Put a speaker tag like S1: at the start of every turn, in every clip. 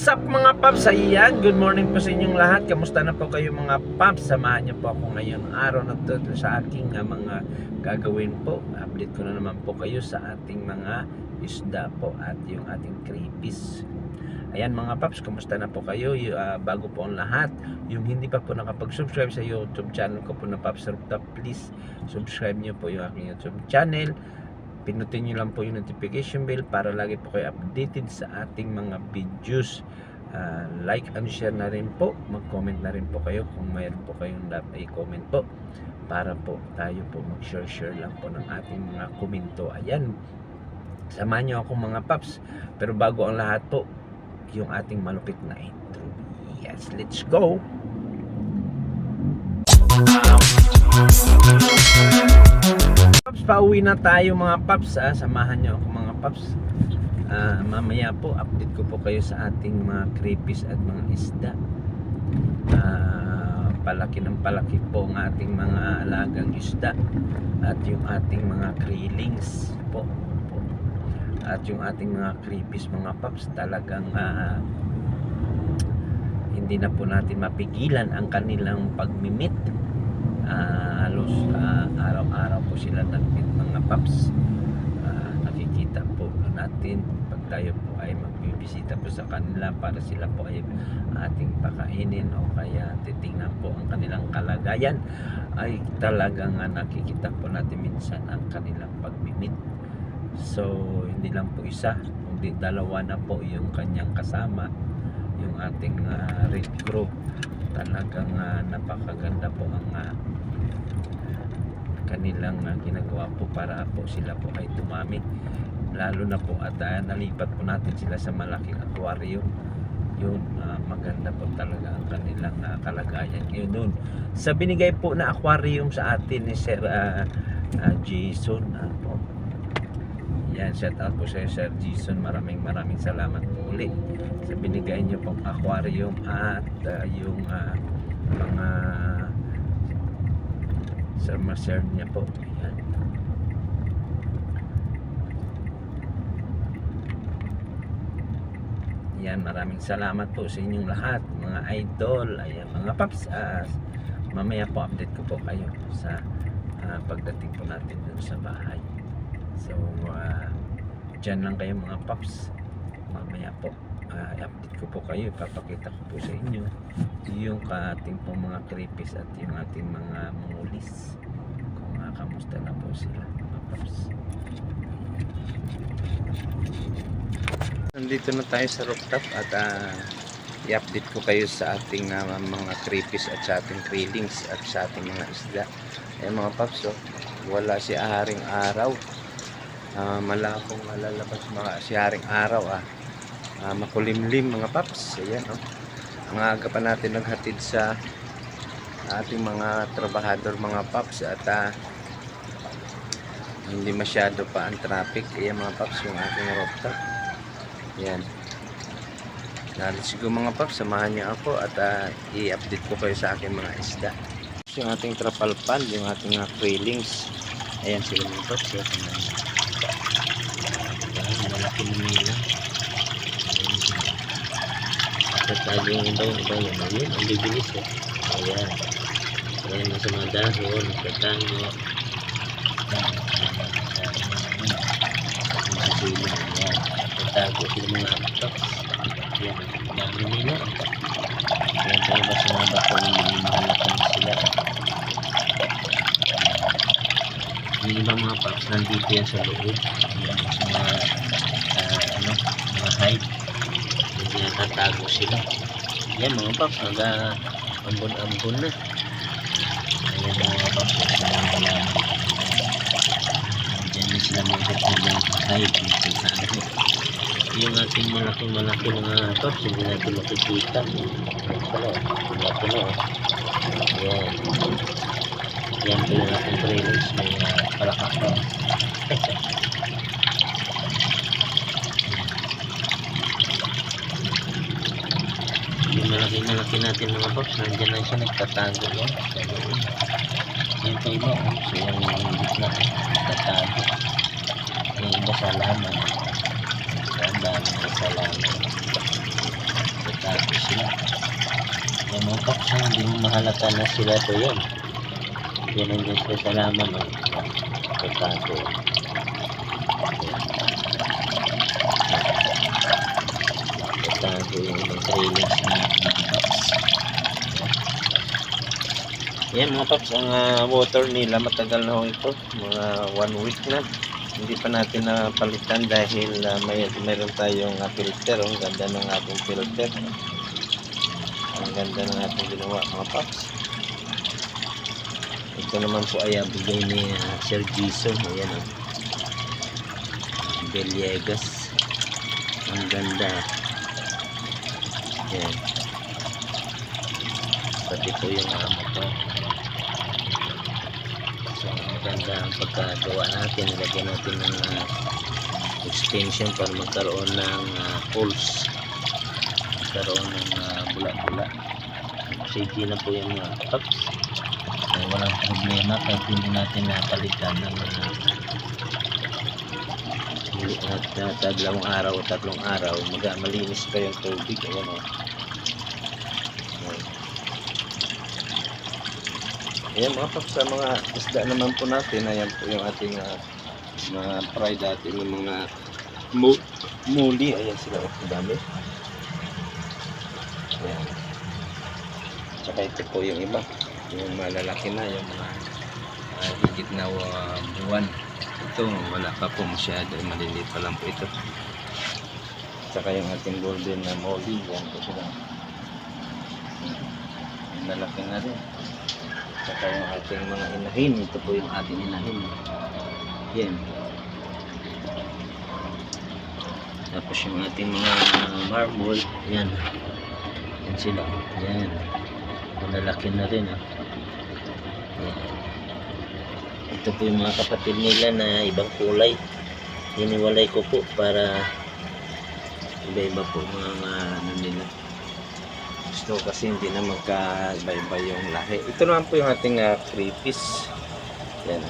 S1: What's up mga paps? Ayan, good morning po sa inyong lahat. Kamusta na po kayo mga paps? Samahan niyo po ako ngayon araw na to sa aking mga gagawin po. Update ko na naman po kayo sa ating mga isda po at yung ating crayfish. Ayan mga paps, kamusta na po kayo? Bago po ang lahat, yung hindi pa po nakapag-subscribe sa YouTube channel ko po na Paps Rooftop, please subscribe niyo po yung aking YouTube channel. Pinutin nyo lang po yung notification bell para lagi po kayo updated sa ating mga videos. Like and share na rin po. Mag-comment na rin po kayo kung mayroon po kayong dapat i-comment po. Para po tayo po mag-share lang po ng ating mga komento. Ayan. Samahan nyo ako mga paps. Pero bago ang lahat po, yung ating malupit na intro. Yes, let's go! Paps, pauwi na tayo mga paps. Samahan nyo ako mga paps. Mamaya po update ko po kayo sa ating mga crayfish at mga isda. Palaki ng palaki po ang ating mga alagang isda at yung ating mga krillings po. At yung ating mga crayfish mga paps, talagang hindi na po natin mapigilan ang kanilang pagmimit. Halos araw-araw po sila nagmit mga paps. Nakikita po natin pag tayo po ay magbibisita po sa kanila para sila po ay ating pakainin o kaya titingnan po ang kanilang kalagayan, ay talagang nakikita po natin minsan ang kanilang pagmimit. So hindi lang po isa, kundi dalawa na po yung kanyang kasama, yung ating red crow. Talagang napakaganda po ang kanilang ginagawa po para po sila po ay dumami. Lalo na po at nalipat po natin sila sa malaking aquarium. Yun, maganda po talaga ang kanilang kalagayan. Yun doon sa binigay po na aquarium sa atin ni Sir Jason po. Yan, shout out po sa Sir Jason. Maraming salamat po ulit sa binigay niyo pong aquarium at yung mga serve niya po. Yan. Yan, maraming salamat po sa inyong lahat mga idol. Ayan mga paps, mamaya po update ko po kayo sa pagdating po natin dun sa bahay. So dyan lang kayo mga paps. Mamaya po update ko po kayo, ipapakita ko po sa inyo yung ating pong mga crayfish at yung ating mga mungulis kung kamusta na po sila mga paps. Nandito na tayo sa rooftop at i-update ko kayo sa ating mga crayfish at sa ating krillings at sa ating mga isda. Ayan mga paps, wala si Haring Araw. Malakong malalabas si Haring Araw. Makulimlim mga paps. Ayan, ang aga pa natin naghatid sa ating mga trabahador mga paps at hindi masyado pa ang traffic. Ayan mga paps, yung ating rooftop. Ayan. Let's go mga paps, samahan niyo ako at i-update ko kayo sa aking mga isda. Yung ating trapalpan, yung ating krillings. Ayan sila mga paps. Malaki na nila. At tayo yung iba yan. Ayun, ang bibilis eh. Ayan. Ayan, nasa mga dahon, nagtatango. Ayan. Nagtago sila mga apak. Ayan, dami nila. Ayan tayo ba sa mga bako yung mahalakan sila. Yung ibang mga paps nandito yan sa loob. Ayan, sa mga mga hide. Hindi natatago sila. Ayan mga paps, nag-ambon-ambon na. Ayan mga paps, sa mga halaman. Diyan sila mga hide. Nagtatago. Yung ating malaki mga paps, hindi natin makikita. Ayan. Yan pala natin trailers, may palakak pa. Yung malaki natin mga paps, nandiyan na siya, nagtatago yan. Yan pa iba, so yung gitna, nagtatago. Yung iba sa laman. Ang dami sa laman.
S2: sila. Yan mga paps, hindi mo mahalata na sila to yan. Yan ang sila sa laman, no? Pagkato. Pagkato yung ibang trailings na mga paps. Yan mga paps, ang water nila matagal na ho ito. Mga 1 week na. Hindi pa natin napalitan dahil mayroon tayong filter. Ang ganda ng ating filter. Ang ganda ng ating ginawa mga paps. Ito naman po ay bigay ni Sir Jason. Ayan o. Beliegas. Ang ganda. Ayan. Pati po yung amo ko. So maganda ang pagkagawa natin. Lagyan natin ng extension para magkaroon ng holes. Magkaroon ng bula-bula. Sige na po yung mga paps. Walang problema kahit hindi natin napalitan ng dalawang araw o 3 araw malinis pa yung tubig. Ayan o. Ayan mga paps, sa mga isda naman po natin, ayan po yung ating mga fry dati ng mga muli. Ayan sila, ang dami. Ayan. Tsaka ito po yung iba, yung malalaki na, yung mga higit na buwan. Ito wala pa po masyado, maliliit pa lang po ito. Tsaka yung ating golden na molly, yan po sila, lalaki na rin. Tsaka yung ating mga inahin, ito po yung ating inahin. Yan. Tapos yung ating mga marble, yan. Yan sila, yan. Malalaki na rin. Yan. Ito po yung mga kapatid nila na ibang kulay. Hiniwalay ko po para iba-iba po mga ano nila. Gusto kasi hindi na magka-iba-iba yung lahi. Ito naman po yung ating crayfish. Yan.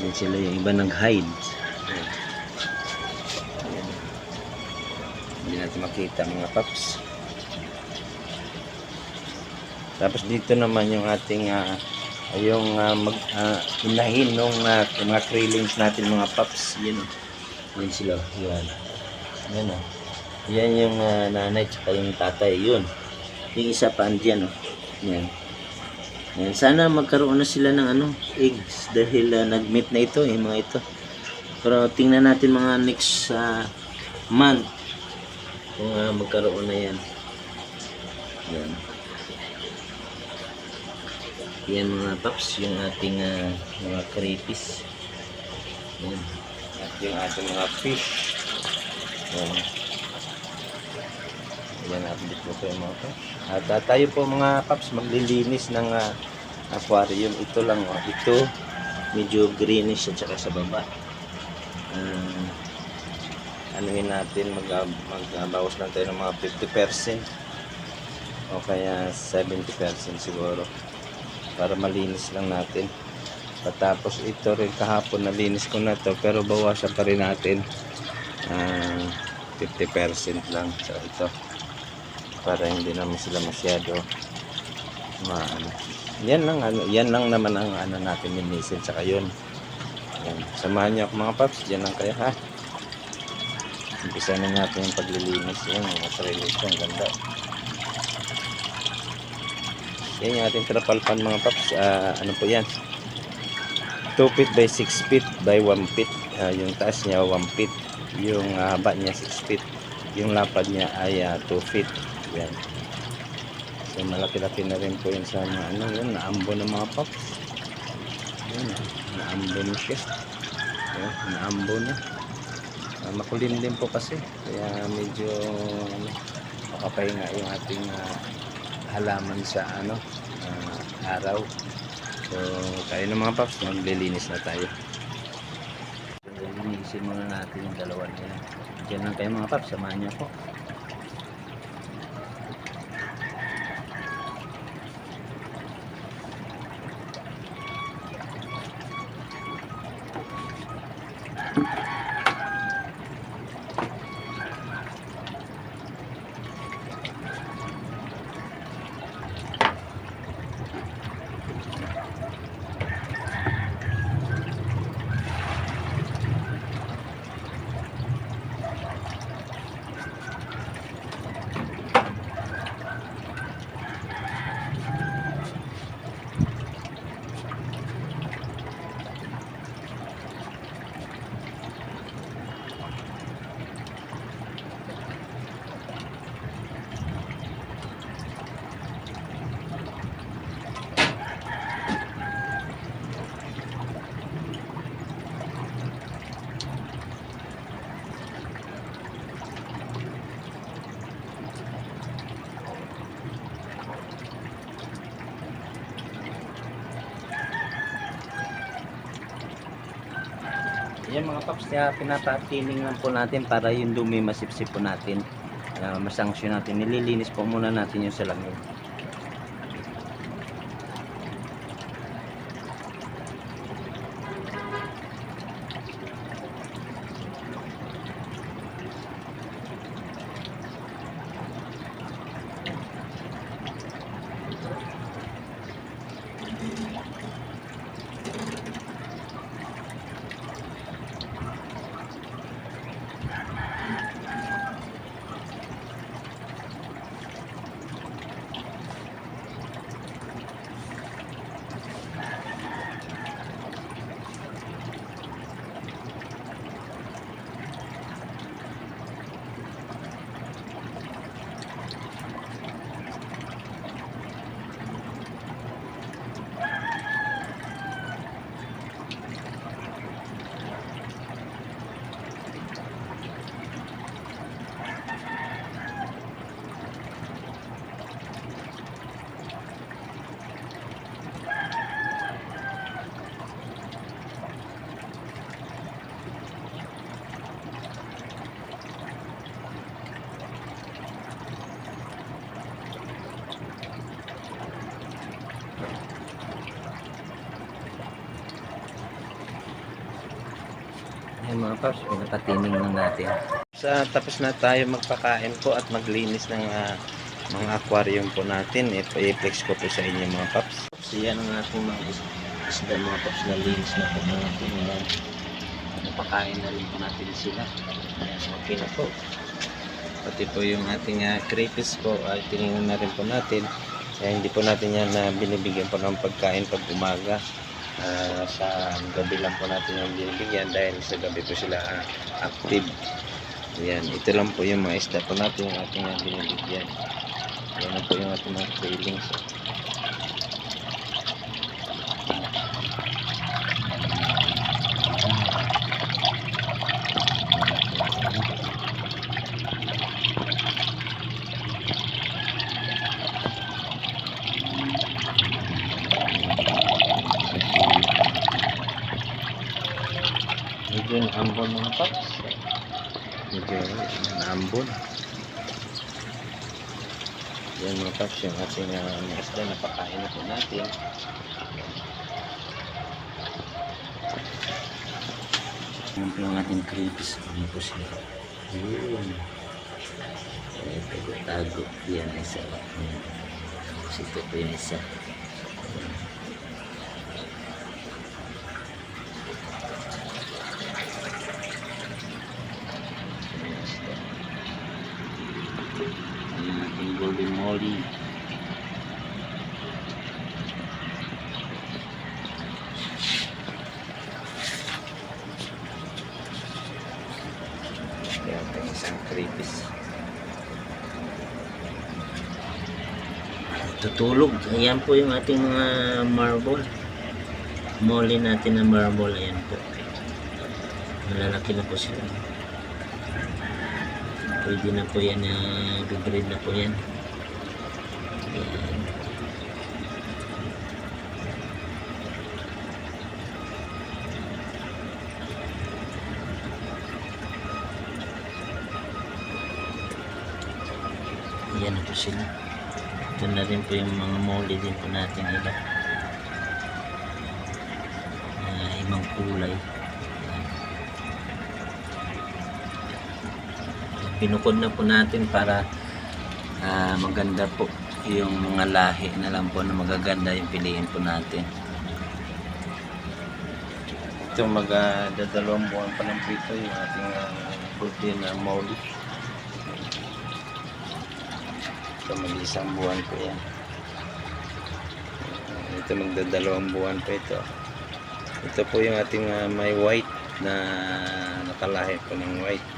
S2: Yan sila yung iba nag-hide. Yan. Yan. Hindi natin makita mga paps. Tapos dito naman yung ating inahin nung mga krillings natin mga paps. Yan o. Yan sila. Yan. Yan o. Yan yung nanay tsaka yung tatay. Yun. Yung isa pa andyan o. Yan. Yan. Sana magkaroon na sila ng eggs dahil nag-meet na ito mga ito. Pero tingnan natin mga next month kung magkaroon na yan. Yan. Yan mga paps, yung ating mga crayfish. Yan. At yung ating mga fish. Yan. Yan, update ko po yung mga paps. At tayo po mga paps maglilinis ng aquarium. Ito lang, ito medyo greenish at saka sa baba. Anuhin natin, magbawas lang tayo ng mga 50% o kaya 70% siguro, para malinis lang natin. Tapos ito rin kahapon nalinis ko na to, pero bawasan pa rin natin 50% lang sa ito para hindi naman sila masyado yan lang naman ang natin linisin. Saka yun, yan. Samahan niyo ako mga paps, dyan lang kayo ha. Umpisa na natin yung paglilinis. Yan, mga sarili ito, ang ganda. Yan yung ating trapalpan mga paps. Ano po yan, 2 feet by 6 feet by 1 feet. Yung taas niya 1 feet, yung haba niya 6 feet, yung lapad niya ay 2 feet. Yan. So malaki-laki na rin po yun sa mga yun, naambo ng mga paps. Yan, naambo na siya. Yan, naambo na. Makulim din po kasi, kaya medyo makapahinga yung ating halaman sa araw. So tayo na mga paps, maglilinis na tayo. Linisin muna natin yung dalawa na yan. Diyan lang kayo mga paps, samahan niyo po. Yan mga paps, kaya pinapatining lang po natin para yung dumi masipsip po natin. Masanksyon natin. Nililinis po muna natin yung salamin. Yan mga paps, pinapatining lang natin. Tapos na tayo magpakain po at maglinis ng mga aquarium po natin. I-flex ko po sa inyo mga paps. So yan ang ating mga isda mga paps na linis na po natin. Napakain na rin po natin sila. Okay na po. Pati po yung ating crayfish po ay tinignan na rin po natin. Kaya hindi po natin yan binibigyan po ng pagkain pag umaga. Sa gabi lang po natin yung binibigyan dahil sa gabi po sila active. Yan, ito lang po yung mga isda po natin yung ating binibigyan. Yan na po yung ating mga trailings. Medyo naambon mga paps. Medyo naambon. Yan mga paps yung ating mga isda na pakain na po natin. Yan po yung ating crayfish. Ano po sila? Yun. Tago. Yan isa. Ito po yung isa. Golden molly. Kaya ito isang crayfish. Tutulog. Ayan po yung ating mga marble. Molly natin na marble. Ayan po. Malalaki na po sila. Pwede na po yan, bibreed na po yan. Ayan. Ayan na po sila. Ito na rin po yung mga molly din po natin iba. Ibang kulay. Pinukod na po natin para maganda po yung mga lahi na lang po na magaganda yung piliin po natin. Ito magdadalawang buwan pa lang po ito yung ating protein na molly. Ito mag-isang buwan po yan. Ito magdadalawang buwan pa ito. Ito po yung ating may white na nakalahi po ng white.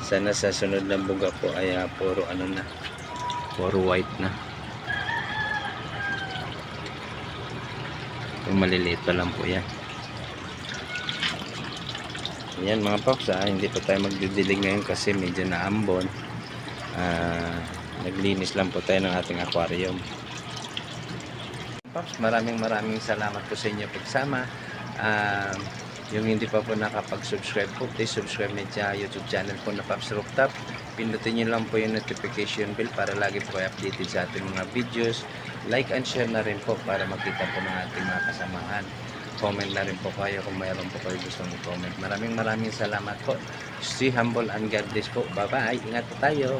S2: Sana sa sunod na buga po ay puro ano na, puro white na. Yung maliliit pa lang po yan. Yan mga paps, hindi pa tayo magdidilig ngayon kasi medyo naambon. Naglinis lang po tayo ng ating aquarium. Paps, maraming salamat po sa inyo pagsama. Yung hindi pa po nakapag-subscribe po, please subscribe na sa YouTube channel po na Pops Rooftop. Pindutin nyo lang po yung notification bell para lagi po kayo updated sa ating mga videos. Like and share na rin po para makita po ng ating mga kasamahan. Comment na rin po kayo kung mayroon po kayo gustong i-comment. Maraming salamat po. Stay humble and God bless po. Bye-bye. Ingat po tayo.